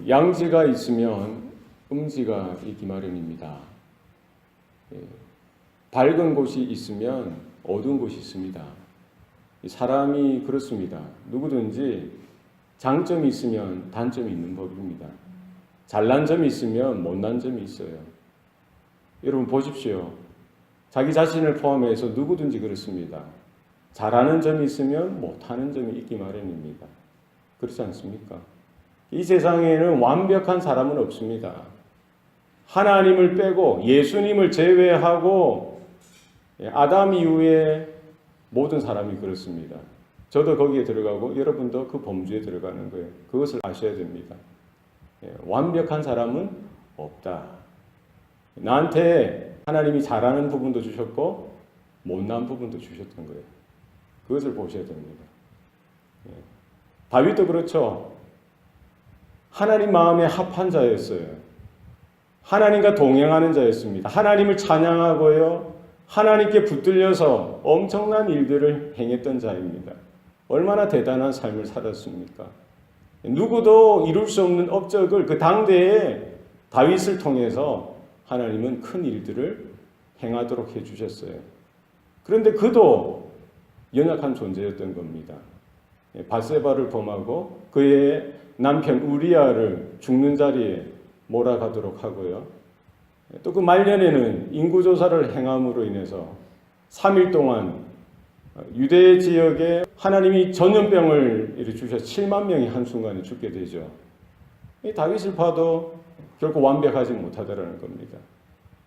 양지가 있으면 음지가 있기 마련입니다. 밝은 곳이 있으면 어두운 곳이 있습니다. 사람이 그렇습니다. 누구든지 장점이 있으면 단점이 있는 법입니다. 잘난 점이 있으면 못난 점이 있어요. 여러분 보십시오. 자기 자신을 포함해서 누구든지 그렇습니다. 잘하는 점이 있으면 못하는 점이 있기 마련입니다. 그렇지 않습니까? 이 세상에는 완벽한 사람은 없습니다. 하나님을 빼고 예수님을 제외하고 아담 이후에 모든 사람이 그렇습니다. 저도 거기에 들어가고 여러분도 그 범주에 들어가는 거예요. 그것을 아셔야 됩니다. 완벽한 사람은 없다. 나한테 하나님이 잘하는 부분도 주셨고 못난 부분도 주셨던 거예요. 그것을 보셔야 됩니다. 다윗도 그렇죠. 하나님 마음에 합한 자였어요. 하나님과 동행하는 자였습니다. 하나님을 찬양하고요. 하나님께 붙들려서 엄청난 일들을 행했던 자입니다. 얼마나 대단한 삶을 살았습니까? 누구도 이룰 수 없는 업적을 그 당대에 다윗을 통해서 하나님은 큰 일들을 행하도록 해주셨어요. 그런데 그도 연약한 존재였던 겁니다. 밧세바를 범하고 그의 남편 우리아를 죽는 자리에 몰아가도록 하고요. 또 그 말년에는 인구조사를 행함으로 인해서 3일 동안 유대 지역에 하나님이 전염병을 주셔서 7만 명이 한순간에 죽게 되죠. 이 다윗을 봐도 결코 완벽하지 못하다라는 겁니다.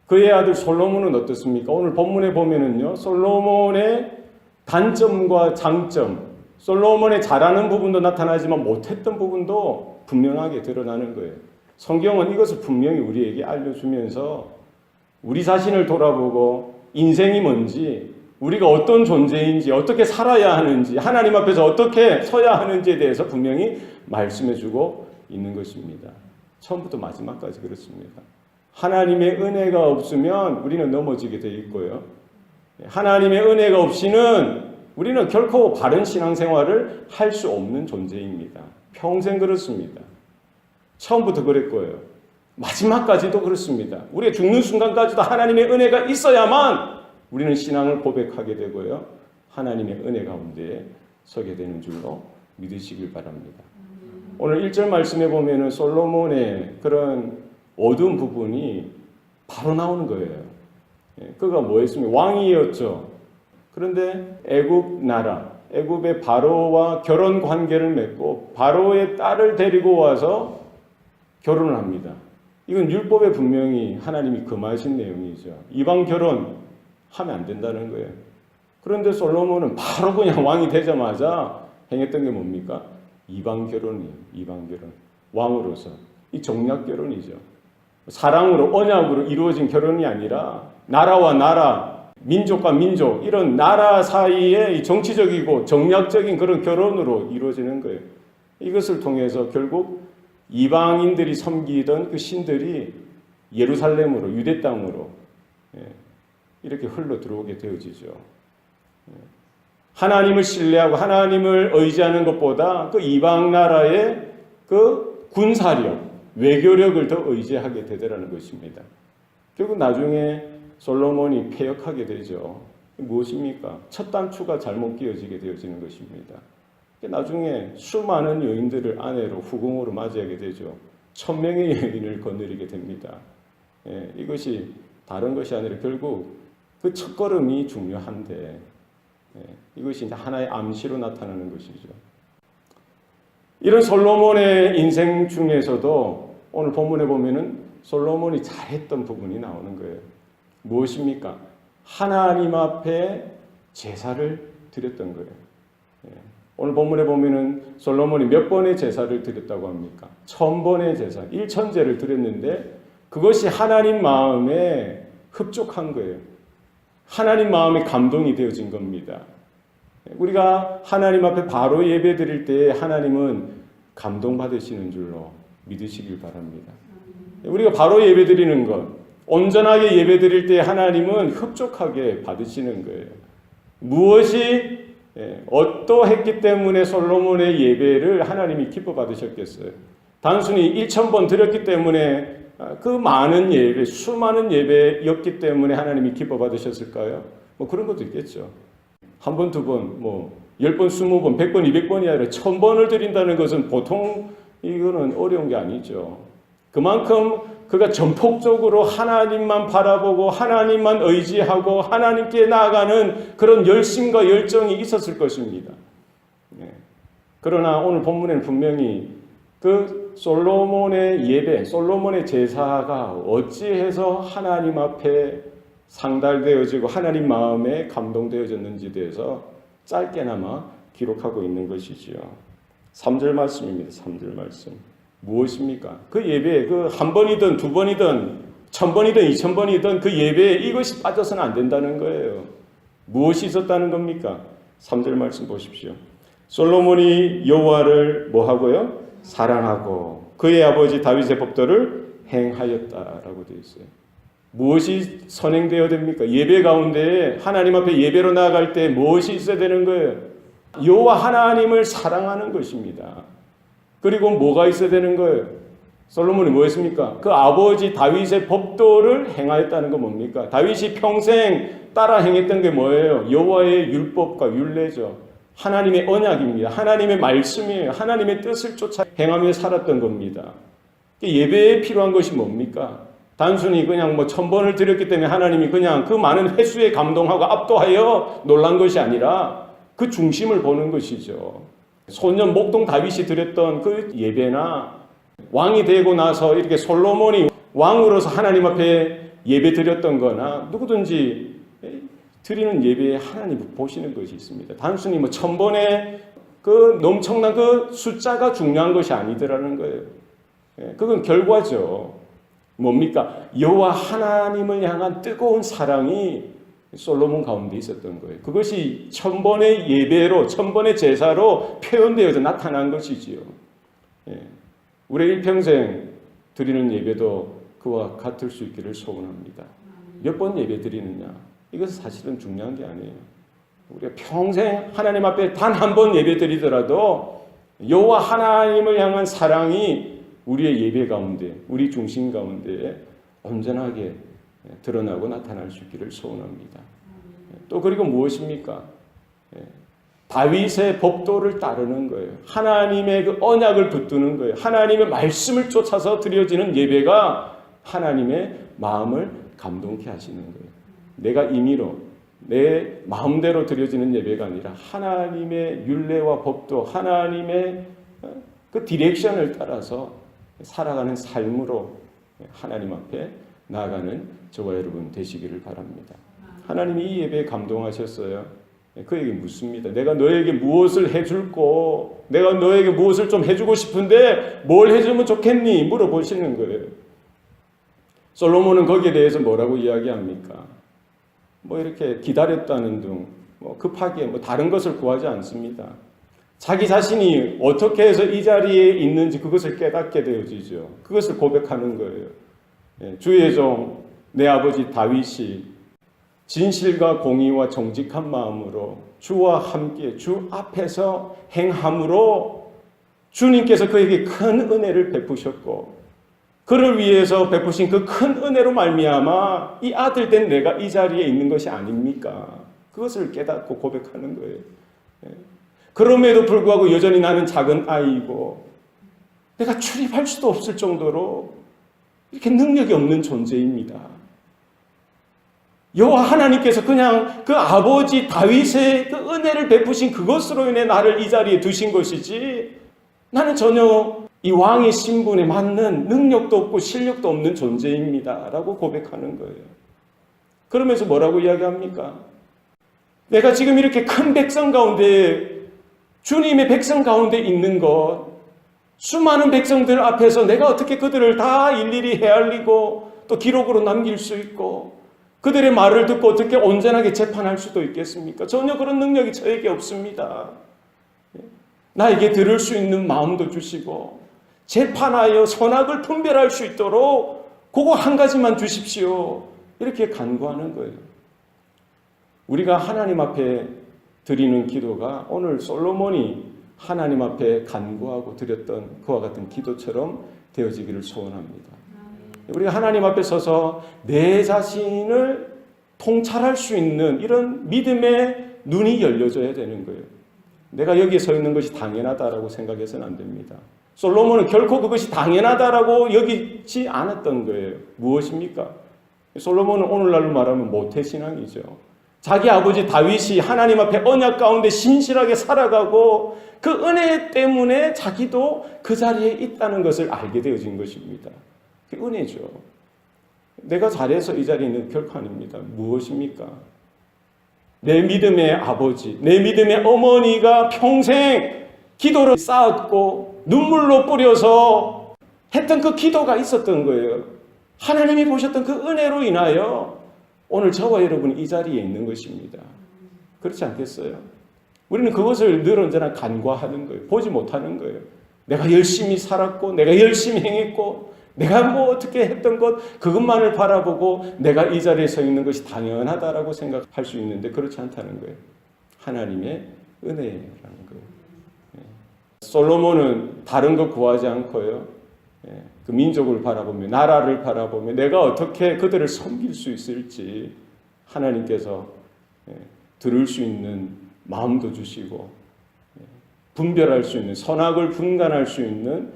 그의 아들 솔로몬은 어떻습니까? 오늘 본문에 보면은요, 솔로몬의 단점과 장점, 솔로몬의 잘하는 부분도 나타나지만 못했던 부분도 분명하게 드러나는 거예요. 성경은 이것을 분명히 우리에게 알려주면서 우리 자신을 돌아보고 인생이 뭔지, 우리가 어떤 존재인지, 어떻게 살아야 하는지, 하나님 앞에서 어떻게 서야 하는지에 대해서 분명히 말씀해주고 있는 것입니다. 처음부터 마지막까지 그렇습니다. 하나님의 은혜가 없으면 우리는 넘어지게 되어 있고요. 하나님의 은혜가 없이는 우리는 결코 바른 신앙생활을 할 수 없는 존재입니다. 평생 그렇습니다. 처음부터 그랬고요. 마지막까지도 그렇습니다. 우리가 죽는 순간까지도 하나님의 은혜가 있어야만 우리는 신앙을 고백하게 되고요. 하나님의 은혜 가운데 서게 되는 줄로 믿으시길 바랍니다. 오늘 1절 말씀에 보면은 솔로몬의 그런 어두운 부분이 바로 나오는 거예요. 그가 뭐였습니까? 왕이었죠. 그런데 애굽 나라, 애굽의 바로와 결혼 관계를 맺고 바로의 딸을 데리고 와서 결혼을 합니다. 이건 율법에 분명히 하나님이 금하신 내용이죠. 이방 결혼 하면 안 된다는 거예요. 그런데 솔로몬은 바로 그냥 왕이 되자마자 행했던 게 뭡니까? 이방 결혼이에요. 이방 결혼. 왕으로서. 이 정략 결혼이죠. 사랑으로, 언약으로 이루어진 결혼이 아니라 나라와 나라, 민족과 민족, 이런 나라 사이의 정치적이고 정략적인 그런 결혼으로 이루어지는 거예요. 이것을 통해서 결국 이방인들이 섬기던 그 신들이 예루살렘으로, 유대 땅으로 이렇게 흘러 들어오게 되어지죠. 하나님을 신뢰하고 하나님을 의지하는 것보다 그 이방 나라의 그 군사력, 외교력을 더 의지하게 되더라는 것입니다. 결국 나중에 솔로몬이 폐역하게 되죠. 무엇입니까? 첫 단추가 잘못 끼워지게 되어지는 것입니다. 나중에 수많은 여인들을 아내로 후궁으로 맞이하게 되죠. 1000명의 여인을 거느리게 됩니다. 이것이 다른 것이 아니라 결국 그 첫걸음이 중요한데 이것이 이제 하나의 암시로 나타나는 것이죠. 이런 솔로몬의 인생 중에서도 오늘 본문에 보면은 솔로몬이 잘했던 부분이 나오는 거예요. 무엇입니까? 하나님 앞에 제사를 드렸던 거예요. 오늘 본문에 보면은 솔로몬이 몇 번의 제사를 드렸다고 합니까? 1000번의 제사, 1000제를 드렸는데 그것이 하나님 마음에 흡족한 거예요. 하나님 마음에 감동이 되어진 겁니다. 우리가 하나님 앞에 바로 예배 드릴 때 하나님은 감동받으시는 줄로 믿으시길 바랍니다. 우리가 바로 예배 드리는 것, 온전하게 예배 드릴 때 하나님은 흡족하게 받으시는 거예요. 무엇이 어떠했기 때문에 솔로몬의 예배를 하나님이 기뻐 받으셨겠어요? 단순히 1,000번 드렸기 때문에 그 많은 예배, 수많은 예배였기 때문에 하나님이 기뻐 받으셨을까요? 뭐 그런 것도 있겠죠. 한 번, 두 번, 뭐 10번, 20번, 100번, 200번이 아니라 1000번을 드린다는 것은 보통 이거는 어려운 게 아니죠. 그만큼 그가 전폭적으로 하나님만 바라보고 하나님만 의지하고 하나님께 나아가는 그런 열심과 열정이 있었을 것입니다. 그러나 오늘 본문에는 분명히 그 솔로몬의 예배, 솔로몬의 제사가 어찌해서 하나님 앞에 상달되어지고 하나님 마음에 감동되어졌는지에 대해서 짧게나마 기록하고 있는 것이지요. 3절 말씀입니다. 3절 말씀. 무엇입니까? 그 예배, 그 한 번이든 두 번이든 1000번이든 2000번이든 그 예배에 이것이 빠져서는 안 된다는 거예요. 무엇이 있었다는 겁니까? 3절 말씀 보십시오. 솔로몬이 여호와를 뭐하고요? 사랑하고 그의 아버지 다윗의 법도를 행하였다라고 되어 있어요. 무엇이 선행되어야 됩니까? 예배 가운데 하나님 앞에 예배로 나아갈 때 무엇이 있어야 되는 거예요? 여호와 하나님을 사랑하는 것입니다. 그리고 뭐가 있어야 되는 거예요? 솔로몬이 뭐 했습니까? 그 아버지 다윗의 법도를 행하였다는 건 뭡니까? 다윗이 평생 따라 행했던 게 뭐예요? 여호와의 율법과 율례죠. 하나님의 언약입니다. 하나님의 말씀이에요. 하나님의 뜻을 쫓아 행하며 살았던 겁니다. 예배에 필요한 것이 뭡니까? 단순히 그냥 1000번을 드렸기 때문에 하나님이 그냥 그 많은 횟수에 감동하고 압도하여 놀란 것이 아니라 그 중심을 보는 것이죠. 소년 목동 다윗이 드렸던 그 예배나 왕이 되고 나서 이렇게 솔로몬이 왕으로서 하나님 앞에 예배 드렸던 거나 누구든지 드리는 예배에 하나님이 보시는 것이 있습니다. 단순히 1000번의 그 엄청난 그 숫자가 중요한 것이 아니더라는 거예요. 그건 결과죠. 뭡니까? 여호와 하나님을 향한 뜨거운 사랑이 솔로몬 가운데 있었던 거예요. 그것이 1000번의 예배로 1000번의 제사로 표현되어서 나타난 것이지요. 우리 일평생 드리는 예배도 그와 같을 수 있기를 소원합니다. 몇 번 예배 드리느냐? 이것은 사실은 중요한 게 아니에요. 우리가 평생 하나님 앞에 단 한 번 예배 드리더라도 여호와 하나님을 향한 사랑이 우리의 예배 가운데, 우리 중심 가운데 온전하게 드러나고 나타날 수 있기를 소원합니다. 또 그리고 무엇입니까? 다윗의 법도를 따르는 거예요. 하나님의 그 언약을 붙드는 거예요. 하나님의 말씀을 쫓아서 드려지는 예배가 하나님의 마음을 감동케 하시는 거예요. 내가 임의로 내 마음대로 드려지는 예배가 아니라 하나님의 율례와 법도 하나님의 그 디렉션을 따라서 살아가는 삶으로 하나님 앞에 나아가는 저와 여러분 되시기를 바랍니다. 하나님이 이 예배에 감동하셨어요. 그에게 묻습니다. 내가 너에게 무엇을 해줄고 내가 너에게 무엇을 좀 해주고 싶은데 뭘 해주면 좋겠니? 물어보시는 거예요. 솔로몬은 거기에 대해서 뭐라고 이야기합니까? 이렇게 기다렸다는 등 급하게 다른 것을 구하지 않습니다. 자기 자신이 어떻게 해서 이 자리에 있는지 그것을 깨닫게 되어지죠. 그것을 고백하는 거예요. 주의 종 내 아버지 다윗이 진실과 공의와 정직한 마음으로 주와 함께 주 앞에서 행함으로 주님께서 그에게 큰 은혜를 베푸셨고 그를 위해서 베푸신 그 큰 은혜로 말미암아 이 아들 된 내가 이 자리에 있는 것이 아닙니까? 그것을 깨닫고 고백하는 거예요. 그럼에도 불구하고 여전히 나는 작은 아이이고 내가 출입할 수도 없을 정도로 이렇게 능력이 없는 존재입니다. 여호와 하나님께서 그냥 그 아버지 다윗의 그 은혜를 베푸신 그것으로 인해 나를 이 자리에 두신 것이지 나는 전혀 이 왕의 신분에 맞는 능력도 없고 실력도 없는 존재입니다. 라고 고백하는 거예요. 그러면서 뭐라고 이야기합니까? 내가 지금 이렇게 큰 백성 가운데 주님의 백성 가운데 있는 것 수많은 백성들 앞에서 내가 어떻게 그들을 다 일일이 헤아리고 또 기록으로 남길 수 있고 그들의 말을 듣고 어떻게 온전하게 재판할 수도 있겠습니까? 전혀 그런 능력이 저에게 없습니다. 나에게 들을 수 있는 마음도 주시고 재판하여 선악을 분별할 수 있도록 그거 한 가지만 주십시오. 이렇게 간구하는 거예요. 우리가 하나님 앞에 드리는 기도가 오늘 솔로몬이 하나님 앞에 간구하고 드렸던 그와 같은 기도처럼 되어지기를 소원합니다. 우리가 하나님 앞에 서서 내 자신을 통찰할 수 있는 이런 믿음의 눈이 열려져야 되는 거예요. 내가 여기에 서 있는 것이 당연하다라고 생각해서는 안 됩니다. 솔로몬은 결코 그것이 당연하다라고 여기지 않았던 거예요. 무엇입니까? 솔로몬은 오늘날로 말하면 모태신앙이죠. 자기 아버지 다윗이 하나님 앞에 언약 가운데 신실하게 살아가고 그 은혜 때문에 자기도 그 자리에 있다는 것을 알게 되어진 것입니다. 그 은혜죠. 내가 잘해서 이 자리에 있는 결코 아닙니다. 무엇입니까? 내 믿음의 아버지, 내 믿음의 어머니가 평생 기도를 쌓았고 눈물로 뿌려서 했던 그 기도가 있었던 거예요. 하나님이 보셨던 그 은혜로 인하여 오늘 저와 여러분이 이 자리에 있는 것입니다. 그렇지 않겠어요? 우리는 그것을 늘 언제나 간과하는 거예요. 보지 못하는 거예요. 내가 열심히 살았고 내가 열심히 행했고 내가 뭐 어떻게 했던 것 그것만을 바라보고 내가 이 자리에 서 있는 것이 당연하다라고 생각할 수 있는데 그렇지 않다는 거예요. 하나님의 은혜라는 거예요. 솔로몬은 다른 거 구하지 않고요. 그 민족을 바라보며 나라를 바라보며 내가 어떻게 그들을 섬길 수 있을지 하나님께서 들을 수 있는 마음도 주시고 분별할 수 있는 선악을 분간할 수 있는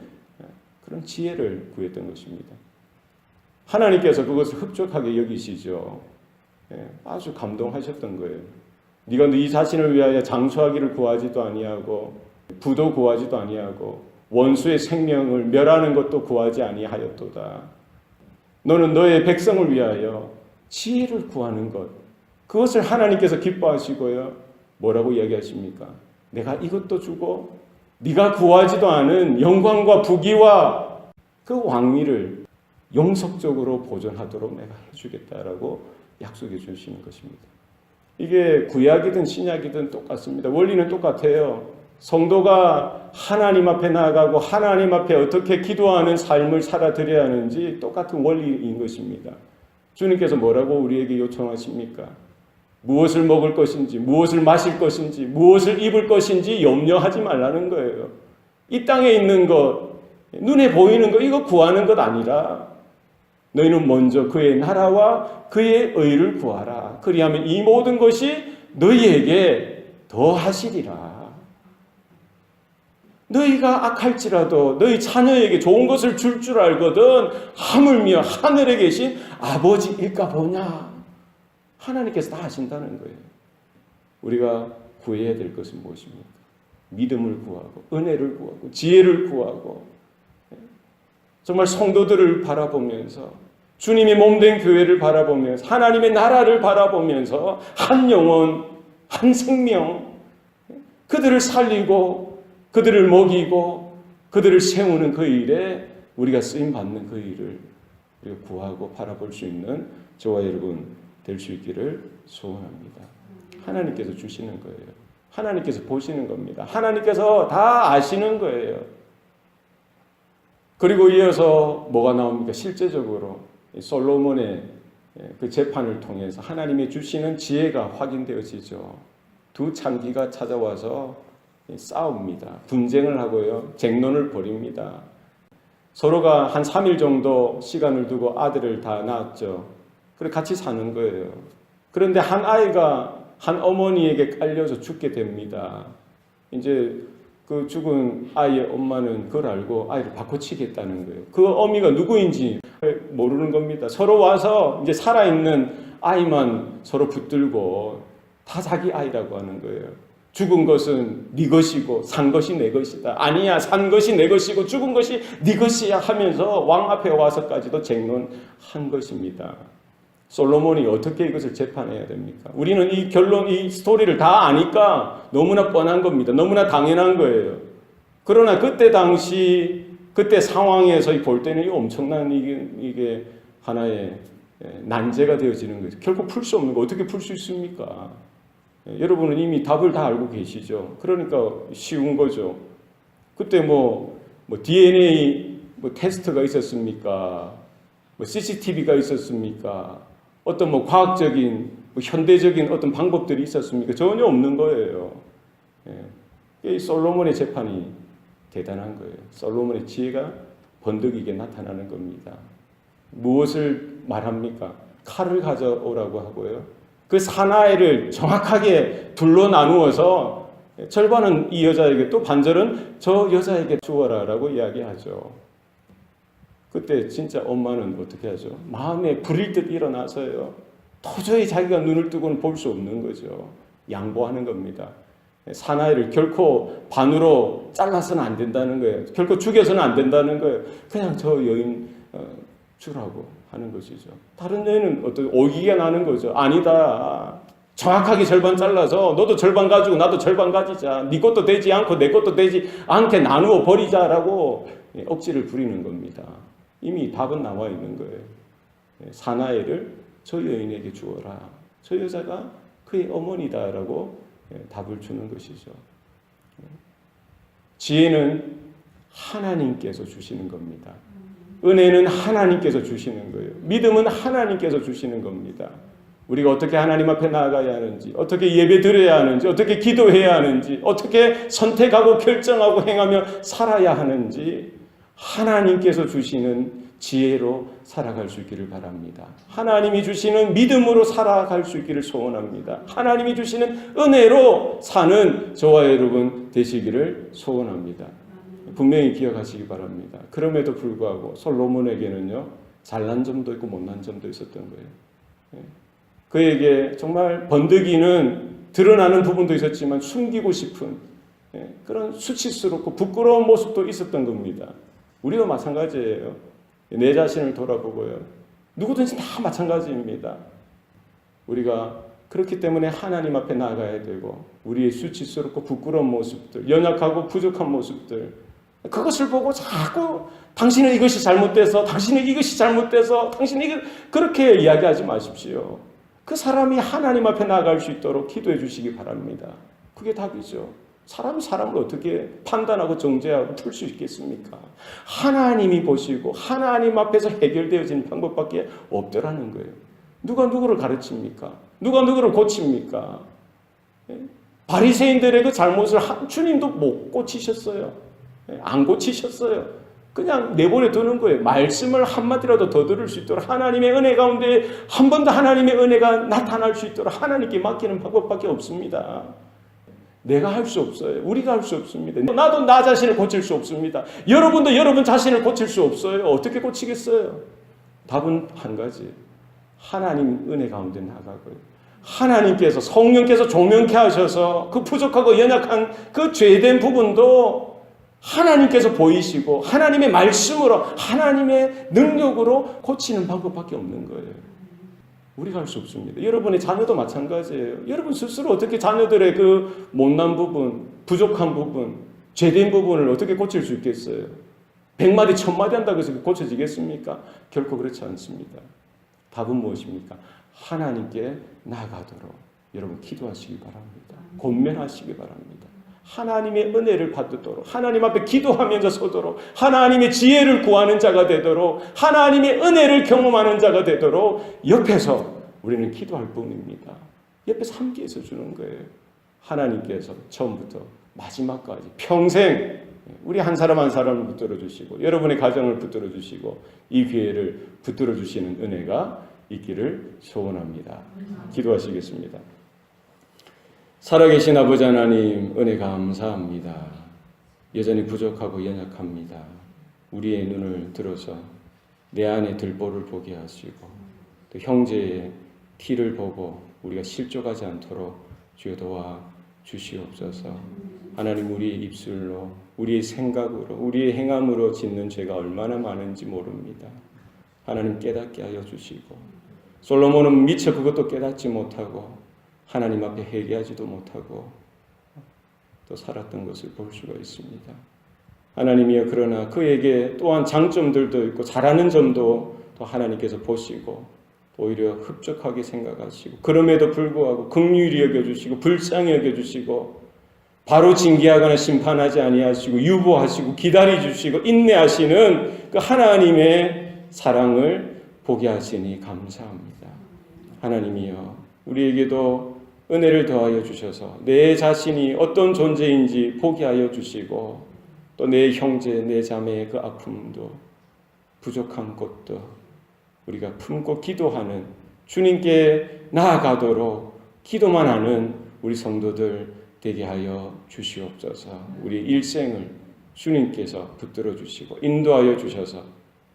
그런 지혜를 구했던 것입니다. 하나님께서 그것을 흡족하게 여기시죠. 아주 감동하셨던 거예요. 네가 네 자신을 위하여 장수하기를 구하지도 아니하고 부도 구하지도 아니하고 원수의 생명을 멸하는 것도 구하지 아니하였도다. 너는 너의 백성을 위하여 지혜를 구하는 것 그것을 하나님께서 기뻐하시고요. 뭐라고 이야기하십니까? 내가 이것도 주고 네가 구하지도 않은 영광과 부귀와 그 왕위를 영속적으로 보존하도록 내가 해주겠다라고 약속해 주시는 것입니다. 이게 구약이든 신약이든 똑같습니다. 원리는 똑같아요. 성도가 하나님 앞에 나아가고 하나님 앞에 어떻게 기도하는 삶을 살아드려야 하는지 똑같은 원리인 것입니다. 주님께서 뭐라고 우리에게 요청하십니까? 무엇을 먹을 것인지, 무엇을 마실 것인지, 무엇을 입을 것인지 염려하지 말라는 거예요. 이 땅에 있는 것, 눈에 보이는 것, 이거 구하는 것 아니라 너희는 먼저 그의 나라와 그의 의를 구하라. 그리하면 이 모든 것이 너희에게 더하시리라. 너희가 악할지라도 너희 자녀에게 좋은 것을 줄 줄 알거든 하물며 하늘에 계신 아버지일까 보냐. 하나님께서 다 하신다는 거예요. 우리가 구해야 될 것은 무엇입니까? 믿음을 구하고 은혜를 구하고 지혜를 구하고 정말 성도들을 바라보면서 주님이 몸된 교회를 바라보면서 하나님의 나라를 바라보면서 한 영혼, 한 생명 그들을 살리고 그들을 먹이고 그들을 세우는 그 일에 우리가 쓰임받는 그 일을 우리가 구하고 바라볼 수 있는 저와 여러분 될 수 있기를 소원합니다. 하나님께서 주시는 거예요. 하나님께서 보시는 겁니다. 하나님께서 다 아시는 거예요. 그리고 이어서 뭐가 나옵니까? 실제적으로 솔로몬의 그 재판을 통해서 하나님이 주시는 지혜가 확인되어지죠. 두 창기가 찾아와서 싸웁니다. 분쟁을 하고요. 쟁론을 벌입니다. 서로가 한 3일 정도 시간을 두고 아들을 다 낳았죠. 그래 같이 사는 거예요. 그런데 한 아이가 한 어머니에게 깔려서 죽게 됩니다. 이제 그 죽은 아이의 엄마는 그걸 알고 아이를 바꿔치겠다는 거예요. 그 어미가 누구인지 모르는 겁니다. 서로 와서 이제 살아있는 아이만 서로 붙들고 다 자기 아이라고 하는 거예요. 죽은 것은 네 것이고 산 것이 내 것이다. 아니야, 산 것이 내 것이고 죽은 것이 네 것이야 하면서 왕 앞에 와서까지도 쟁론한 것입니다. 솔로몬이 어떻게 이것을 재판해야 됩니까? 우리는 이 결론, 이 스토리를 다 아니까 너무나 뻔한 겁니다. 너무나 당연한 거예요. 그러나 그때 당시, 그때 상황에서 볼 때는 이 엄청난 이게 하나의 난제가 되어지는 거죠. 결코 풀 수 없는 거 어떻게 풀 수 있습니까? 여러분은 이미 답을 다 알고 계시죠. 그러니까 쉬운 거죠. 그때 뭐 DNA 테스트가 있었습니까? CCTV가 있었습니까? 어떤 과학적인 현대적인 어떤 방법들이 있었습니까? 전혀 없는 거예요. 이 솔로몬의 재판이 대단한 거예요. 솔로몬의 지혜가 번득이게 나타나는 겁니다. 무엇을 말합니까? 칼을 가져오라고 하고요. 그 사나이를 정확하게 둘로 나누어서 절반은 이 여자에게 또 반절은 저 여자에게 주어라라고 이야기하죠. 그때 진짜 엄마는 어떻게 하죠? 마음에 불일 듯 일어나서요. 도저히 자기가 눈을 뜨고는 볼 수 없는 거죠. 양보하는 겁니다. 사나이를 결코 반으로 잘라서는 안 된다는 거예요. 결코 죽여서는 안 된다는 거예요. 그냥 저 여인 주라고 하는 것이죠. 다른 여인은 어떤 오기가 나는 거죠. 아니다. 정확하게 절반 잘라서 너도 절반 가지고 나도 절반 가지자. 네 것도 되지 않고 내 것도 되지 않게 나누어 버리자라고 억지를 부리는 겁니다. 이미 답은 나와 있는 거예요. 사나이를 저 여인에게 주어라. 저 여자가 그의 어머니다라고 답을 주는 것이죠. 지혜는 하나님께서 주시는 겁니다. 은혜는 하나님께서 주시는 거예요. 믿음은 하나님께서 주시는 겁니다. 우리가 어떻게 하나님 앞에 나아가야 하는지, 어떻게 예배 드려야 하는지, 어떻게 기도해야 하는지, 어떻게 선택하고 결정하고 행하며 살아야 하는지 하나님께서 주시는 지혜로 살아갈 수 있기를 바랍니다. 하나님이 주시는 믿음으로 살아갈 수 있기를 소원합니다. 하나님이 주시는 은혜로 사는 저와 여러분 되시기를 소원합니다. 분명히 기억하시기 바랍니다. 그럼에도 불구하고 솔로몬에게는요, 잘난 점도 있고 못난 점도 있었던 거예요. 그에게 정말 번득이는 드러나는 부분도 있었지만 숨기고 싶은 그런 수치스럽고 부끄러운 모습도 있었던 겁니다. 우리도 마찬가지예요. 내 자신을 돌아보고요. 누구든지 다 마찬가지입니다. 우리가 그렇기 때문에 하나님 앞에 나아가야 되고 우리의 수치스럽고 부끄러운 모습들, 연약하고 부족한 모습들, 그것을 보고 자꾸 당신은 이것이 잘못돼서, 당신은 이것이 잘못돼서, 당신은 그렇게 이야기하지 마십시오. 그 사람이 하나님 앞에 나아갈 수 있도록 기도해 주시기 바랍니다. 그게 답이죠. 사람이 사람을 어떻게 판단하고 정죄하고 풀 수 있겠습니까? 하나님이 보시고 하나님 앞에서 해결되어지는 방법밖에 없더라는 거예요. 누가 누구를 가르칩니까? 누가 누구를 고칩니까? 바리새인들의 그 잘못을 주님도 못 고치셨어요. 안 고치셨어요. 그냥 내버려 두는 거예요. 말씀을 한마디라도 더 들을 수 있도록 하나님의 은혜 가운데 한 번 더 하나님의 은혜가 나타날 수 있도록 하나님께 맡기는 방법밖에 없습니다. 내가 할 수 없어요. 우리가 할 수 없습니다. 나도 나 자신을 고칠 수 없습니다. 여러분도 여러분 자신을 고칠 수 없어요. 어떻게 고치겠어요? 답은 한 가지. 하나님 은혜 가운데 나가고요. 하나님께서 성령께서 조명케 하셔서 그 부족하고 연약한 그 죄된 부분도 하나님께서 보이시고 하나님의 말씀으로 하나님의 능력으로 고치는 방법밖에 없는 거예요. 우리가 할 수 없습니다. 여러분의 자녀도 마찬가지예요. 여러분 스스로 어떻게 자녀들의 그 못난 부분, 부족한 부분, 죄된 부분을 어떻게 고칠 수 있겠어요? 100마디, 1000마디 한다고 해서 고쳐지겠습니까? 결코 그렇지 않습니다. 답은 무엇입니까? 하나님께 나아가도록 여러분 기도하시기 바랍니다. 권면하시기 바랍니다. 하나님의 은혜를 받도록 하나님 앞에 기도하면서 서도록 하나님의 지혜를 구하는 자가 되도록 하나님의 은혜를 경험하는 자가 되도록 옆에서 우리는 기도할 뿐입니다. 옆에서 함께해서 주는 거예요. 하나님께서 처음부터 마지막까지 평생 우리 한 사람 한 사람을 붙들어 주시고 여러분의 가정을 붙들어 주시고 이 기회를 붙들어 주시는 은혜가 있기를 소원합니다. 기도하시겠습니다. 살아계신 아버지 하나님 은혜 감사합니다. 여전히 부족하고 연약합니다. 우리의 눈을 들어서 내 안에 들보를 보게 하시고 또 형제의 티를 보고 우리가 실족하지 않도록 주여 도와 주시옵소서. 하나님 우리의 입술로 우리의 생각으로 우리의 행함으로 짓는 죄가 얼마나 많은지 모릅니다. 하나님 깨닫게 하여 주시고 솔로몬은 미처 그것도 깨닫지 못하고 하나님 앞에 회개하지도 못하고 또 살았던 것을 볼 수가 있습니다. 하나님이여 그러나 그에게 또한 장점들도 있고 잘하는 점도 또 하나님께서 보시고 오히려 흡족하게 생각하시고 그럼에도 불구하고 긍휼히 여겨주시고 불쌍히 여겨주시고 바로 징계하거나 심판하지 아니하시고 유보하시고 기다려주시고 인내하시는 그 하나님의 사랑을 보게 하시니 감사합니다. 하나님이여 우리에게도 은혜를 더하여 주셔서 내 자신이 어떤 존재인지 보게 하여 주시고 또 내 형제, 내 자매의 그 아픔도 부족한 것도 우리가 품고 기도하는 주님께 나아가도록 기도만 하는 우리 성도들 되게 하여 주시옵소서. 우리 일생을 주님께서 붙들어 주시고 인도하여 주셔서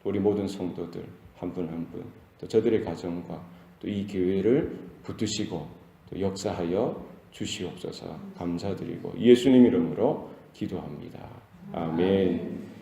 우리 모든 성도들 한 분 한 분 또 저들의 가정과 또 이 교회를 붙드시고 또 역사하여 주시옵소서. 감사드리고 예수님 이름으로 기도합니다. 아멘.